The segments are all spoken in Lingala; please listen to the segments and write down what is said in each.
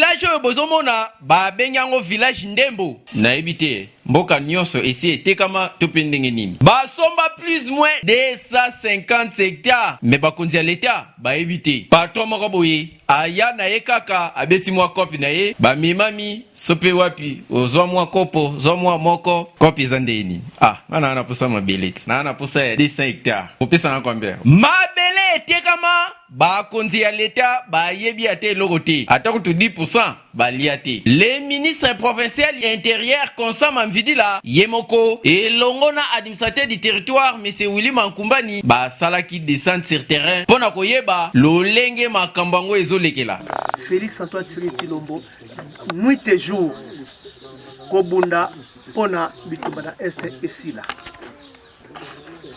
village oyo bozomona babengango village Ndembo nayebi te mboka nyonso esi etekama to mpe ndenge nini basomba plus moins 250 hectares me bakonzi ya leta bayebi te patron moko boye aya na ye kaka abeti mwa kopi na ye bamemami so mpe wapi ozwa mwa kopo zwa mwa moko kopi eza ndenge nini nga na naposa mabele ti na naposa ya 200 hectares kopesa na kwambia mabele etekama bakonzi ya leta bayebi ate eloko te ata kutu 10% balia te le ministre provincial intérieur Constant Mamvidila yemoko elongo na administrateur du territoire M. Willy Mankumbani basalaki descente sur terrain pona koyeba lolenge makambo ngo ezolekela Félix Antoine Tshisekedi Tshilombo nuit et jour kobunda pona bitumba na este esila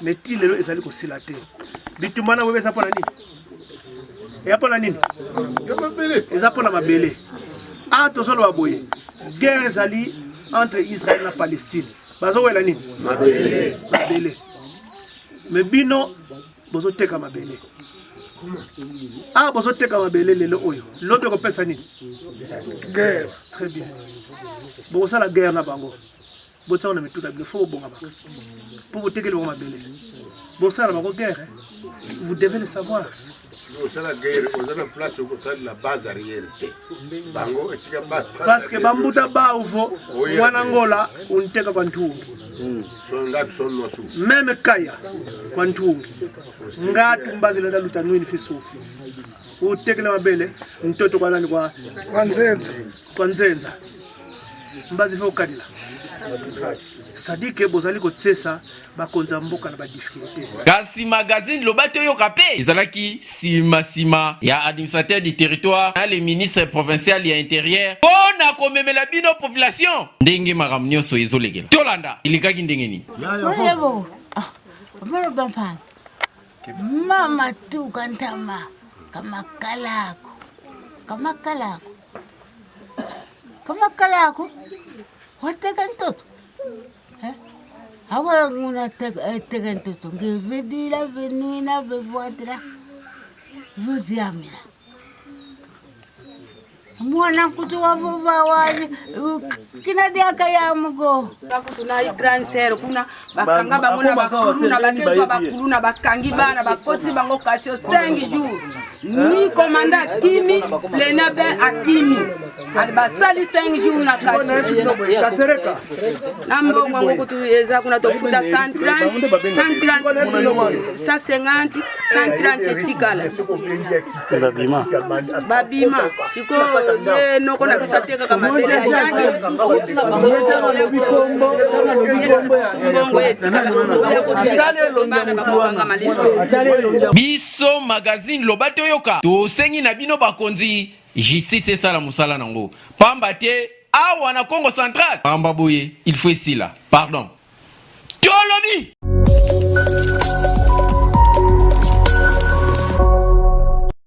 meti lelo ezali kosila te bitumba na webesa pona nini ya pona nini eza pona mabele tozolo baboye guerre ezali entre Israël na Palestine bazowela nini mabele me bino bozoteka mabele bozoteka mabele lelo oyo lobe kopesa nini guerre très bien bozosala guerre na bango botsango na mituna bino fo bobonga bango po botekeli bango mabele bosala bango guerre vous devez le savoir. La guerre, on a la place où la base arrière. Parce que Bambuta Baouvo, Wanangola, on take a Kwantung. Même Kaya, Kwantung. Ngat Mbazila Lutanuin Fisu. Who take a belle, and Toto Wanangua, Kwanzenza. Mbazifo Kadila. Sadike Bozaliko Tsesa. Kasi magazine Lobato Yokape ezalaki sima ya administrateur du territoire na le ministre provincial ya intérieur pona komemela bino population ndenge makambo nyonso ezolegela tolanda ilikaki ndenge ni yebo bampan mama tu kantama kama kalako wateka ntoto Awa nguna tegen toto ngevedila venina bevoadra vuziamila mwana kutu wavuva wali kina diaka ya mgo tuna ikranser kuna bakanga bamona bakuluna bakezwa bakuluna bakangi bana bakoti bango kasho 5 jours ni komanda kimi lenabe akimi albasali 5 jours na kasereka nambo mwango kutu eza kuna tofuta 150 tikala babima siko noko na bisateka kama bele yangi biso magazine Lobato Yoka tosengi na bino bakonzi justice sala musala nango pamba te awa na Congo central pamba boye il faut ici là pardon tolobi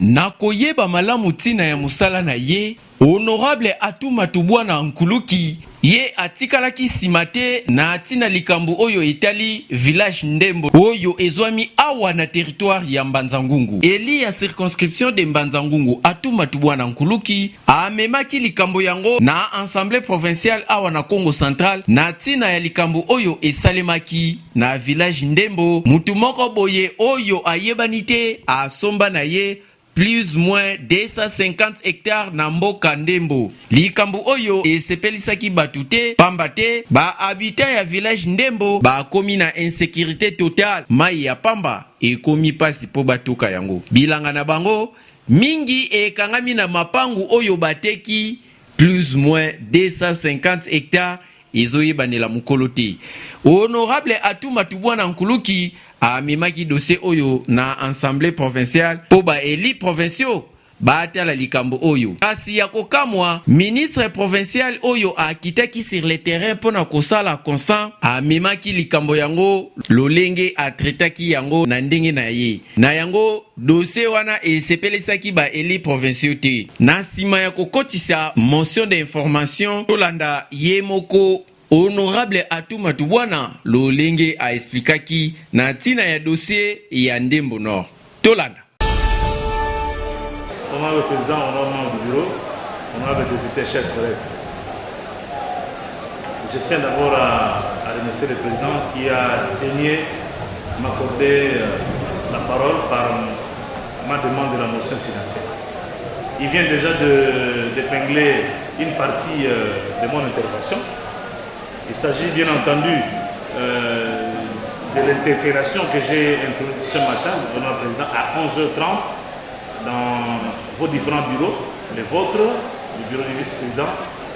nakoyeba malamu tina ya musala na ye honorable Atuma Tubwana Nkuluki ye atikalaki simate na atina likambu oyo etali village Ndembo oyo ezwami awa na territoire ya Mbanza-Ngungu eli ya circonscription de Mbanza-Ngungu Atuma Tubwana Nkuluki amemaki likambo yango na assemblée provinciale awa na Congo central na atina ya likambu oyo esalemaki na village Ndembo mutu moko boye oyo ayebanite asomba na ye plus moins 250 hectares na mboka Ndembo. Likambu oyo esepelisaki batute pambate ba habitant ya village Ndembo ba komi na insécurité totale mai ya pamba ekomi pasi po batuka yango. Bilanga na bango mingi ekangami na mapangu oyo bateki plus moins 250 hectares ezoyebanela mukolo te. Honorable Atuma Tubwana Nkuluki amemaki dossier oyo na assemblée provinciale po ba eli provinciaux baatala likambo oyo kasi ya kokamwa ministre provincial oyo akitaki sur le terrain pona kosala constant amemaki likambo yango lolenge atretaki yango na ndenge na ye na yango dossier wana esepelesaki ba eli provinciaux te na sima ya kokotisa mention d'information tolanda ye moko Honorable Atuma Tubwana lolenge a explikaki na tina ya dossier ya Ndembo Nord. Tolanda. Comment le président, on a membre du bureau, honorable député, chers collègues. Je tiens d'abord à remercier le président qui a daigné m'accorder la parole par ma demande de la motion silencieuse. Il vient déjà d'épingler une partie de mon intervention. Il s'agit bien entendu de l'interpellation que j'ai introduite ce matin, honorable président, à 11h30 dans vos différents bureaux, les vôtres, le bureau du vice-président,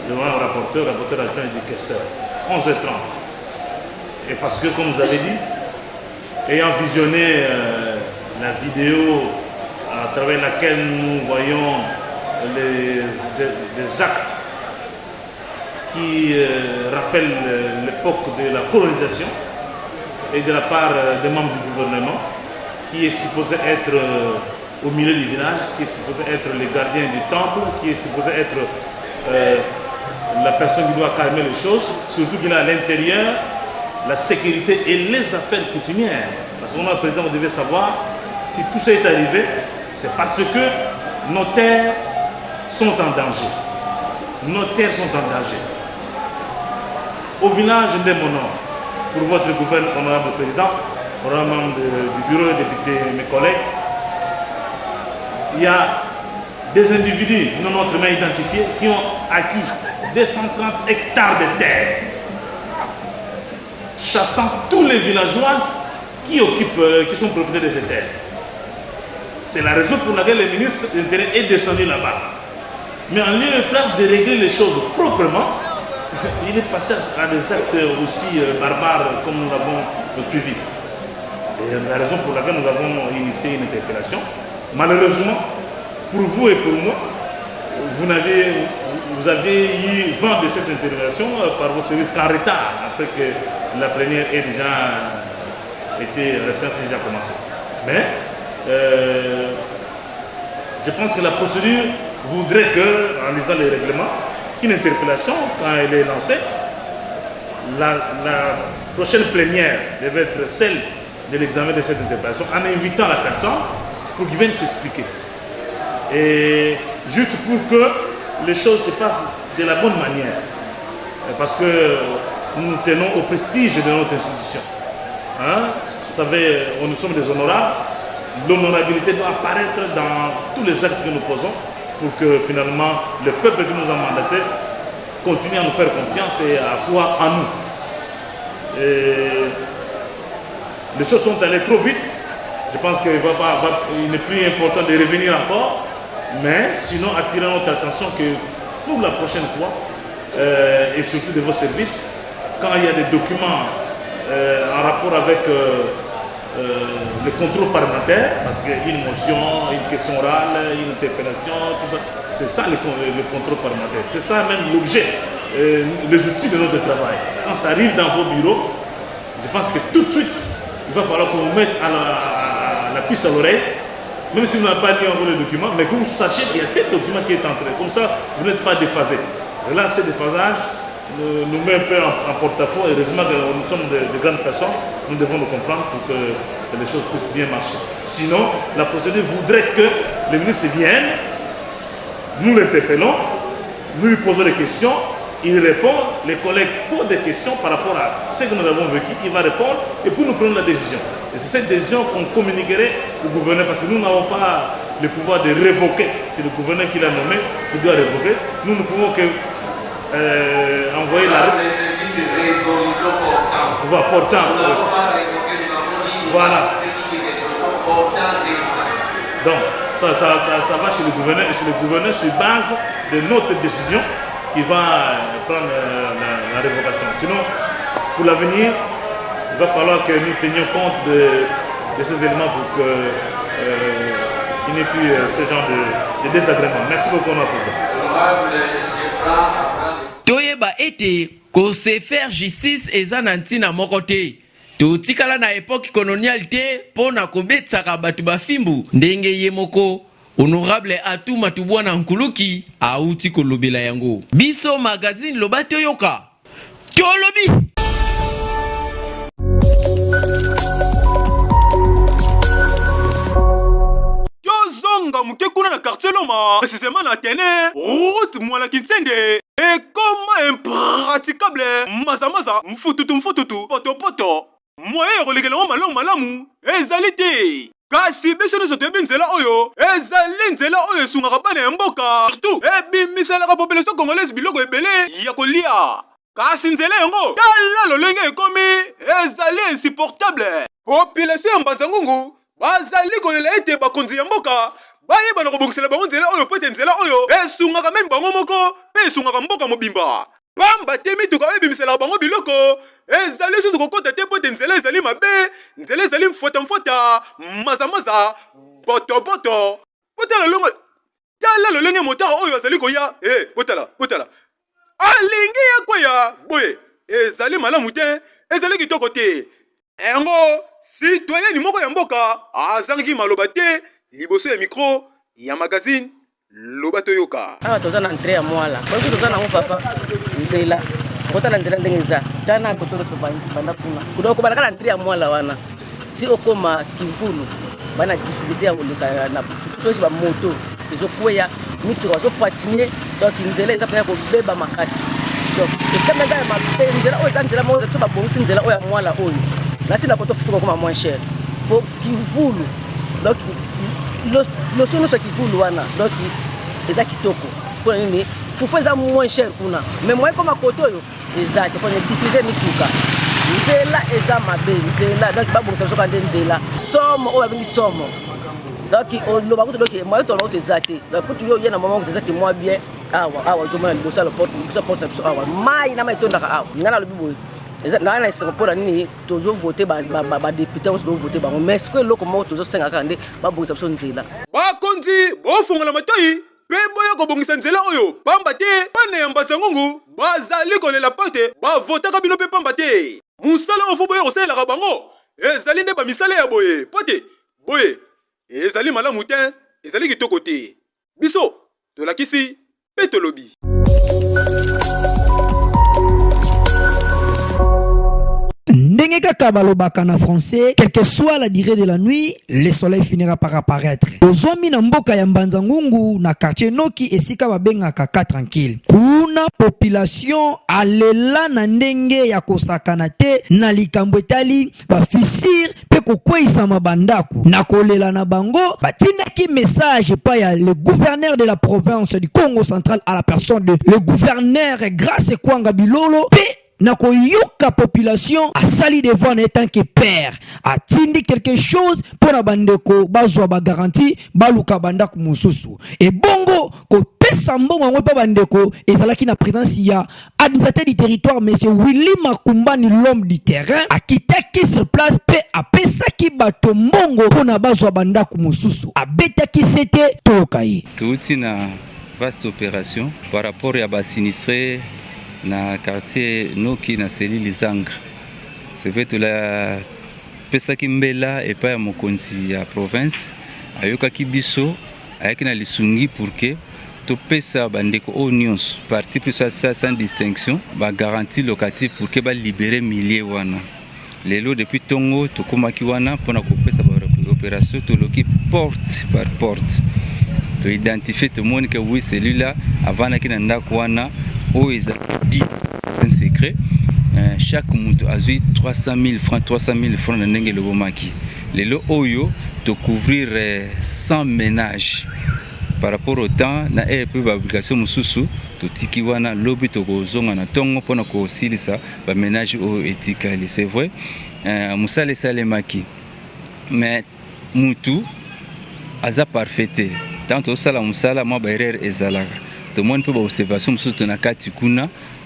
le rapporteur adjoint et du questeur. 11h30. Et parce que, comme vous avez dit, ayant visionné la vidéo à travers laquelle nous voyons des actes qui rappellent l'époque de la colonisation et de la part des membres du gouvernement, qui est supposé être au milieu du village, qui est supposé être les gardiens du temple, qui est supposé être la personne qui doit calmer les choses, surtout qu'il a à l'intérieur la sécurité et les affaires coutumières. Parce que le président, vous devez savoir, si tout ça est arrivé, c'est parce que nos terres sont en danger. Nos terres sont en danger. Au village de Monon, pour votre gouvernement, honorable président, honorable membre du bureau des députés, mes collègues, il y a des individus non autrement identifiés qui ont acquis 230 hectares de terre, chassant tous les villageois qui sont propriétaires de ces terres. C'est la raison pour laquelle le ministre de l'Intérieur est descendu là-bas. Mais en lieu et place de régler les choses proprement, il est passé à des actes aussi barbares comme nous l'avons suivi. Et la raison pour laquelle nous avons initié une interpellation, malheureusement, pour vous et pour moi, vous avez eu vent de cette interpellation par vos services qu'en retard, après que la plénière ait déjà été, la séance a déjà commencé. Mais je pense que la procédure voudrait que, en lisant les règlements, qu'une interpellation, quand elle est lancée, la prochaine plénière devait être celle de l'examen de cette interpellation, en invitant la personne pour qu'il vienne s'expliquer. Et juste pour que les choses se passent de la bonne manière. Parce que nous tenons au prestige de notre institution. Hein? Vous savez, nous sommes des honorables. L'honorabilité doit apparaître dans tous les actes que nous posons pour que finalement le peuple qui nous a mandatés continue à nous faire confiance et à croire en nous. Et les choses sont allées trop vite. Je pense qu'il n'est plus important de revenir encore, mais sinon attirer notre attention que pour la prochaine fois, et surtout de vos services, quand il y a des documents en rapport avec le contrôle parlementaire, parce qu'une motion, une question orale, une interpellation, tout ça, c'est ça le contrôle parlementaire. C'est ça même l'objet, les outils de notre travail. Quand ça arrive dans vos bureaux, je pense que tout de suite, il va falloir qu'on vous mette la puce à l'oreille, même si vous n'avez pas lu encore le document, mais que vous sachiez qu'il y a tel document qui est entré. Comme ça, vous n'êtes pas déphasé. Et là, ce déphasage nous met un peu en porte-à-faux. Heureusement que nous sommes de grandes personnes, nous devons nous comprendre pour que les choses puissent bien marcher. Sinon, la procédure voudrait que le ministre vienne, nous l'interpellons, nous lui posons des questions, il répond, les collègues posent des questions par rapport à ce que nous avons vécu, il va répondre et puis nous prenons la décision. Et c'est cette décision qu'on communiquerait au gouverneur parce que nous n'avons pas le pouvoir de révoquer. C'est le gouverneur qui l'a nommé qui doit révoquer. Nous ne pouvons que envoyer la résolution portante. Voilà. Donc, ça va chez le gouverneur et chez le gouverneur sur base de notre décision qui va prendre la révocation. Sinon, pour l'avenir, il va falloir que nous tenions compte de ces éléments pour qu'il n'y ait plus ce genre de désagréments. Merci beaucoup, notre président. Toyeba ete ko se faire justice eza na ntina moko te. Totikala na époque coloniale te pona kobetsaka batu bafimbu ndenge ye moko honorable Atou Matubwana Nkuluki auti kolobela yango. Biso magazine loba toyoka. Tolobi. Mbanga Mukekuna na quartier Loma, précisément la Tene, route Mouala Kinsende, et comme impraticable, Maza, Mfututu, Poto, moyen reléguellement malamu, ezalité. Kasi biso nous sommes nzela oyo, ezali nzela oyo sungaka bana mboka. Surtout, ebimisela ka population congolaise biloko ebele ya kolia. Kasi nzela yango, tala lolenge ekomi, ezali insupportable. Population Mbanzangungu, bazali kolela ete bakonzi ya mboka, bayeba na kobongisela bango nzela oyo pote nzela oyo, esungaka même bango moko, pe esungaka mboka mobimba. Pamba te mituka ebimisela bango biloko, ezali susu kokota te pote nzela ezali mabe, nzela ezali mfota, maza, poto. Tala lolenge motara oyo azali koya, potala. Alingi ya kwaya, boye, ezali malamu te, ezali kitoko te. Engo, citoyen moko ya mboka, azangi maloba te, liboso ya micro, ya magazine, lobato yoka. Awa toza na entrée ya mwala. Kwa hiyo toza na ngo papa nzela. Kota na nzela ndenge za. Tana kotoro so banda kuna. Kudo ko balaka na entrée ya mwala wana. Ti okoma kivulu. Bana difficulté ya koleka na sosi ba moto. Ezo kuya mitro zo patiner donc nzela eza pena ko beba makasi. Donc esika menda ma nzela o nzela mo so ba bongisi nzela o ya mwala oyo. Là c'est la koto fuko comme moins cher. Pour kivulu. Donc le sono so kivulu wana. Donc eza kitoko pour nini fufu eza moins cher kuna mais moi comme koto yo eza te pour diffuser mituka nzela eza mabe nzela donc babu so ka nzela somo o babingi somo donc lo ba kuto donc moi to lo eza te donc kuto yo yena mama eza te moi bien awa zo mona libosa le porte so awa mai na mai tondaka awa ngana lo bibo eza na na se pour nini tozo voter ba député on se doit voter ba mais ce que loko mo tozo senga kande babu so nzela bakonzi bofungola matoi pe boya kobongisa nzela oyo pamba te bana ya Mbanzangungu bazali kolela pote bavotaka bino pe pamba te musala ofo boya kosalela bango ezali nde bamisala ya boye pote boye ezali malamu te ezali kitoko te biso tolakisi pe tolobi. Ndenge kaka balobaka na français, quelle que soit la durée de la nuit, le soleil finira par apparaître. Ozwami na mboka ya Mbanzangungu na quartier Noki esika babengaka ka tranquille. Kuna population alela na ndenge ya kosakana te na likambo etali ba fisir pe kokweisa mabandaku. Na kolela na bango batindaki message pa ya le gouverneur de la province du Congo central à la personne de le gouverneur Grace Kwanga Bilolo pe Nako yoka population a sali devant en tant que père a tindi quelque chose pour la bandeko bazwa ba garantie baluka bandaku mususu et bongo ko pesa mbongo ngwe pa bandeko ezalaki na présence ya administrateur du territoire monsieur Willy Makumbani l'homme du terrain a kitaki sur place pe a pesa ki bato mbongo pour na bazwa bandaku mususu a betaki c'était tokai tout na vaste opération par rapport à ba sinistré na quartier Noki na seli Lizanga. C'est fait la pesa kimbela et pas mon konzi ya province ayoka kibiso ayaki na lisungi pour que to pesa bandeko onions parti plus sans distinction ba garantie locative pour que ba libérer milliers wana. Lelo depuis Tongo to komaki wana pona ko pesa ba opération to loki porte par porte. To identifier tout le monde que oui celui-là avant na kinanda wana oh, ils ont dit, c'est un secret. Chaque monde a eu 300 000 francs dans le Bomaki. Les lots Oyo, de couvrir 100 ménages. Par rapport au temps, na peu d'obligation mususu, to tikiwana lobby to kozonga na tongo pona ko silisa ba ménage o etikali. C'est vrai. Musale salemaki. Mais mutu aza parfaité. Tant au sala musala ma ba erreur ezalaka. Tout le monde peut observation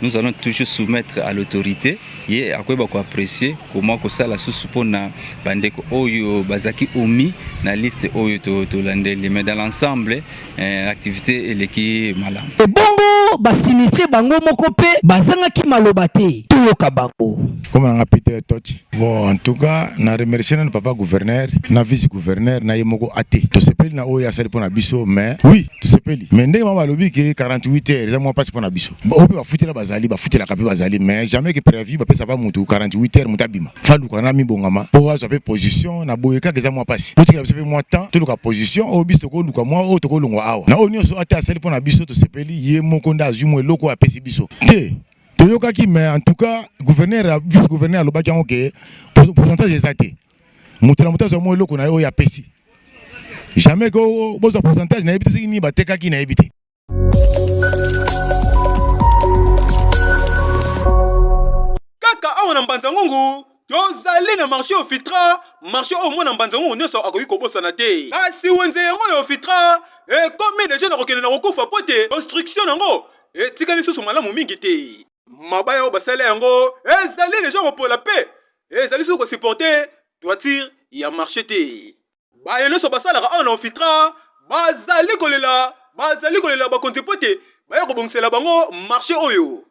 nous allons toujours soumettre à l'autorité et à quoi apprécier comment ça la sous pour na bandeko oyo bazaki omi na liste oyo to landeli mais dans l'ensemble activité eleki malam et bongo ba sinistré bango moko pe bazanga ki maloba te toyoka bango comme on a Peter Touch. Bon, en tout cas, na remercier notre papa gouverneur, na vice gouverneur, na yemoko até. To sepeli na oya sali pona biso mais oui, to sepeli. Mais ndenge mama lobi ke 48 heures eza mwa pasi mpona biso ope bafutela bazali bafutelaka mpe bazali mais jamais que préavis bapesa pa mutu 48 heures mutu abima faluka na mibongama mpo azwa mpe position na boye kaka eza mwa pasi totikela biso mpe mwa temps toluka position oyo biso tokoluka mwa oyo tokolongwa awa na oyo nyonso ate asali mpona biso tosepeli ye moko nde azwi mwa eloko oyo apesi biso te toyokaki mais en tout cas gouverneur vice gouverneur alobaki yango ke pourcentage eza te moto na moto azwa mwa eloko na ye oyo apesi jamais que bozwa pourcentage na yebi te soki nini batekaki na yebi te kaka awa na mbanza ngungu tozali na marché ofitra marché oyo mwana mbanza ngungu nyonso akoki kobosana te kasi wenze yango ya ofitra ekomi deja na kokende na kokufa po te construction yango etikali lisusu malamu mingi te mabaya oyo basala yango ezali deja kopola mpe ezali susu kosupporte toiture ya marché te baye nyonso basalaka awa na ofitra bazali kolela bakonzi po te baya kobongisela bango marché oyo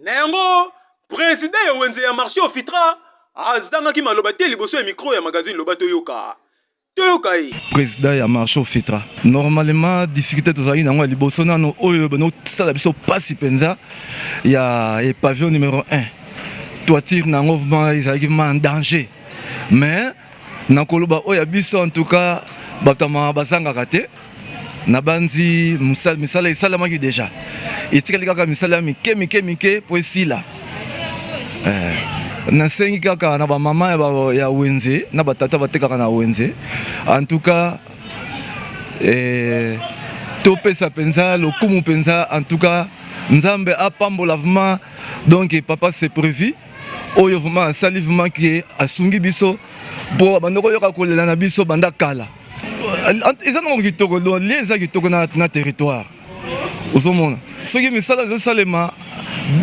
na yango président ya wenze ya marché ofitra azangaki maloba te liboso ya micro ya magazine loba toyoka ye président ya marché ofitra normalement difficulté tozali nango ya liboso nano oyo banotala biso pasi mpenza ya pavillon numéro 1 toiture nango vraiment ezalaki vraiment en danger mais nakoloba oyo ya biso en tout cas bato bazangaka te na banzi misala esalamaki déjà etikali kaka misala ya mike po esila nasengi kaka na bamama ya wenze na batata batekaka na wenze en tout cas topesa mpenza lokumu mpenza en tout cas nzambe apambola vraiment donc papa c'est prévu oyo vraiment asali vraiment ke asungi biso po bando koyoka kolela na biso banda kala eza nango kitoko lie eza kitoko na territoire ozomona soki misala ezosalema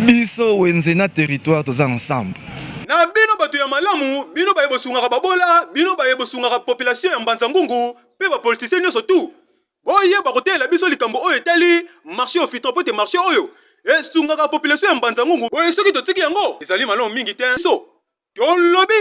biso wenze na territoire toza ensemble na bino bato ya malamu bino baye bosungaka babola bino baye bosungaka population ya mbanza ngungu mpe bapolitisien nyonso tu boyeba kotelela biso likambo oyo etali marché ofitra po te marché oyo esungaka population ya mbanza ngungu boye soki totiki yango ezali malamu mingi te so tolobi.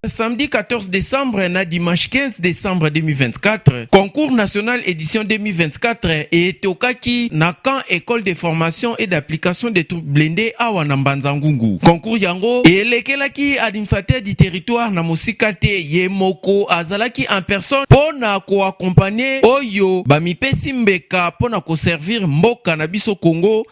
Samedi 14 décembre na dimanche 15 décembre 2024, concours national édition 2024 et tokaki na camp école de formation et d'application des troupes blindées à Wanambanza Ngungu. Concours yango elekelaki administrateur du territoire na mosikate yemoko azalaki en personne pona ko accompagner oyo bamipesi mbeka pona ko servir mboka na biso Congo.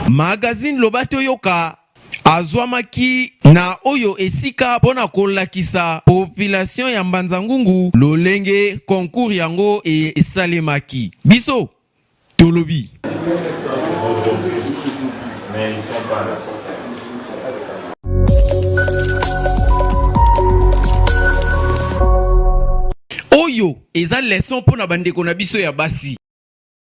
Magazine Lobato Yoka azwamaki na oyo esika pona kolakisa population ya Mbanza Ngungu lolenge concours yango esalemaki biso tolobi. Mais ils sont pas là. Oyo eza leçon pona bandeko na biso ya basi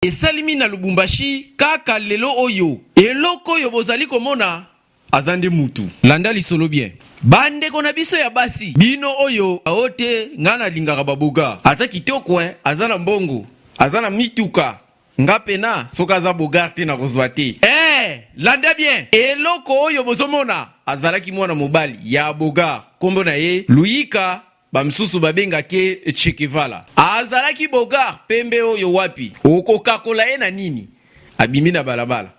esalimi na Lubumbashi kaka lelo oyo eloko oyo bozali komona azande mutu landa lisolo bien bandeko na biso ya basi bino oyo aote ngana lingaka baboga aza kitoko azana mbongo azana mituka ngapena soka za bogarte na kozwa te landa bien eloko oyo bozomona azalaki mwana mobali ya boga kombo na ye Luika bamsusu babengake Chekevala azalaki bogar pembe oyo wapi okokakola ye na nini abimi na balabala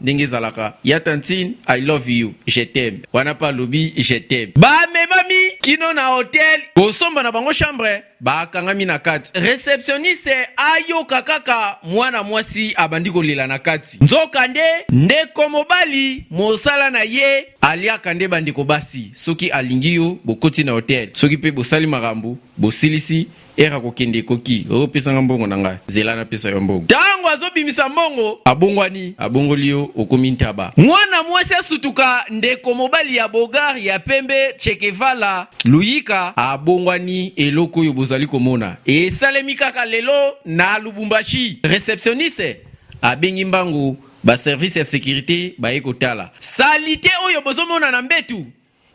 ndenge ezalaka ya tantine I love you je t'aime wana pa lobi je t'aime bamemami kino na hotel kosomba na bango chambre bakangami na kati réceptionniste ayoka kaka mwana mwasi abandi kolela na kati nzokande ndeko mobali mosala na ye aliaka nde bandeko basi soki alingi yo bokoti na hotel soki pe bosali makambo bosilisi era kokende koki opesanga mbongo na ngai zela na pesa yo mbongo tango azobimisa mbongo abongwani abongoli yo okomi ntaba mwana mwasi asutuka ndeko mobali ya bogar ya pembe Chekevala Luika abongwani eloko yo bozali komona esalemi kaka lelo na Lubumbashi réceptionniste abengi mbangu ba service ya sécurité baye kotala salite oyo bozomona na mbetu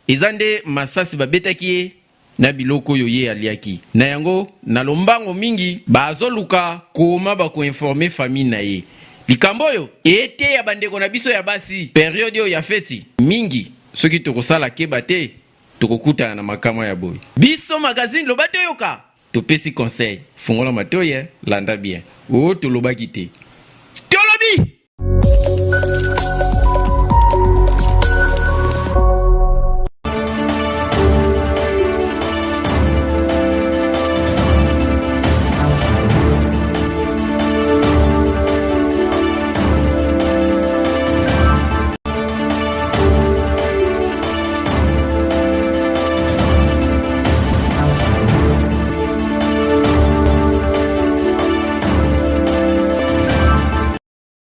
ezande masasi babetaki na biloko oyo ye aliaki. Na yango na lombango mingi bazoluka koma bakoinforme famille na ye. Likambo oyo ete ya bandeko na biso ya basi periode oyo ya feti mingi soki tokosala keba te tokokutana na makama ya boy. Biso magazine Loba Toyoka topesi conseil fungola matoye landa bien o tolobaki te.